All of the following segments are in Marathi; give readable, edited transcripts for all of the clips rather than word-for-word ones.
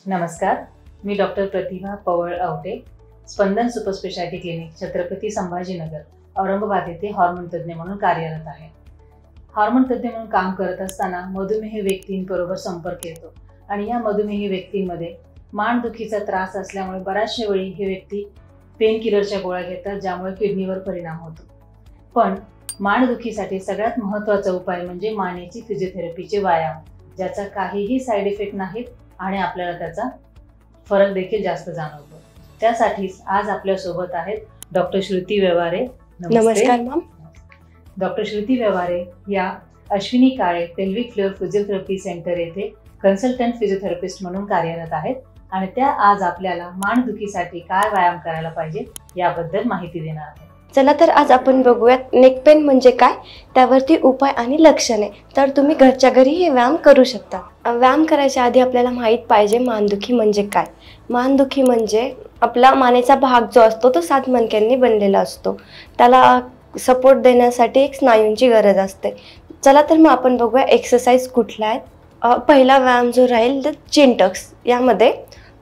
नमस्कार, मी doctor Pratibha Pawal Awate, Spandan super speciality clinic, Chhatrapati Sambhajinagar, Aurangabad येथे हॉर्मोन तज्ञ म्हणून कार्यरत आहे। हॉर्मोन तज्ञ म्हणून काम करत असताना मधुमेही व्यक्तींबरोबर संपर्क येतो आणि या मधुमेही व्यक्तींमध्ये मानदुखीचा त्रास असल्यामुळे बऱ्याचशा वेळी हे व्यक्ती पेन किलरच्या गोळ्या घेतात, ज्यामुळे किडनीवर परिणाम होतो। पण मानदुखीसाठी सगळ्यात महत्त्वाचा उपाय म्हणजे मानेची फिजिओथेरपीचे व्यायाम, ज्याचा काहीही साईड इफेक्ट नाहीत आणि आपल्याला त्याचा फरक देखील जास्त जाणवतो। त्यासाठीच आज आपल्या सोबत आहेत डॉक्टर श्रुती व्यवहारे। नमस्कार मॅम। डॉक्टर श्रुती व्यवहारे या अश्विनी काळे पेल्विक फ्लोर फिजिओथेरपी सेंटर येथे कन्सल्टंट फिजिओथेरपिस्ट म्हणून कार्यरत आहेत आणि त्या आज आपल्याला मानदुखीसाठी काय व्यायाम करायला पाहिजे याबद्दल माहिती देणार आहेत। चला तर आज आपण बघूयात नेक पेन म्हणजे काय, त्यावरती उपाय आणि लक्षणे। तर तुम्ही घरच्या घरी हे व्यायाम करू शकता। व्यायाम करायच्या आधी आपल्याला माहीत पाहिजे मानदुखी म्हणजे काय। मानदुखी म्हणजे आपला मानेचा भाग जो असतो तो 7 मणक्यांनी बनलेला असतो, त्याला सपोर्ट देण्यासाठी एक स्नायूंची गरज असते। चला तर मग आपण बघूया एक्सरसाइज कुठल्या आहेत। पहिला व्यायाम जो राहील तर चिन टक्स। यामध्ये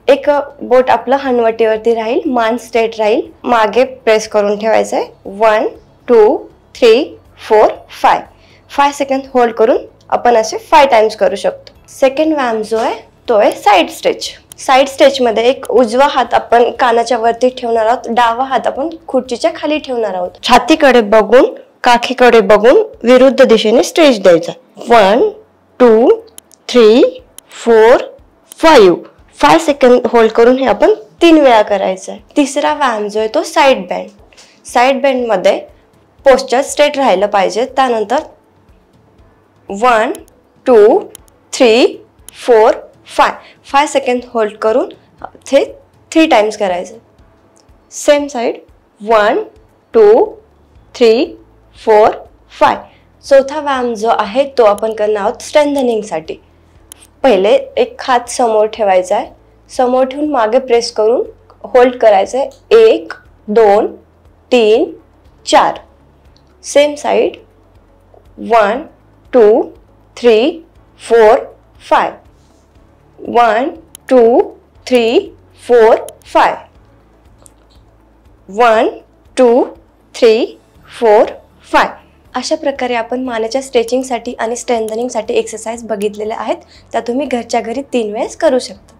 एक बोट आपलं हनवटीवरती राहील, मान स्ट्रेट राहील, मागे प्रेस करून ठेवायचं आहे। 1 2 3 4 5 5 सेकंद होल्ड करून आपण असे 5 टाइम्स करू शकतो। सेकंड व्यायाम जो आहे तो आहे साइड स्ट्रेच। साइड स्ट्रेच मध्ये एक उजवा हात आपण कानाच्या वरती ठेवणार आहोत, डावा हात आपण खुर्चीच्या खाली ठेवणार आहोत। छातीकडे बघून, काखीकडे बघून विरुद्ध दिशेने स्ट्रेच द्यायचा। 1 2 3 4 5 5 सेकंद होल्ड करून हे आपण 3 वेळा करायचं आहे। तिसरा व्यायाम जो आहे तो साइड बेंड। साइड बेंड मध्ये पोस्चर स्ट्रेट राहिलं पाहिजे। त्यानंतर 1 2 3 4 5 5 सेकंद होल्ड करून हे 3 टाइम्स करायचं। Same side 1 2 3 4 5। चौथा व्यायाम जो आहे तो आपण करणार आहोत स्ट्रेंथनिंग साठी। पहिले एक हात समोर ठेवायचा आहे, समोर ठेवून मागे प्रेस करून होल्ड करायचं आहे। 1 2 3 4। Same side 1 2 3 4 5 1 2 3 4 5 1 2 3 4 5। अशा प्रकारे आपण मानेच्या स्ट्रेचिंगसाठी आणि स्ट्रेंथनिंगसाठी एक्सरसाइज बघितलेल्या आहेत, त्या तुम्ही घरच्या घरी 3 वेळेस करू शकता।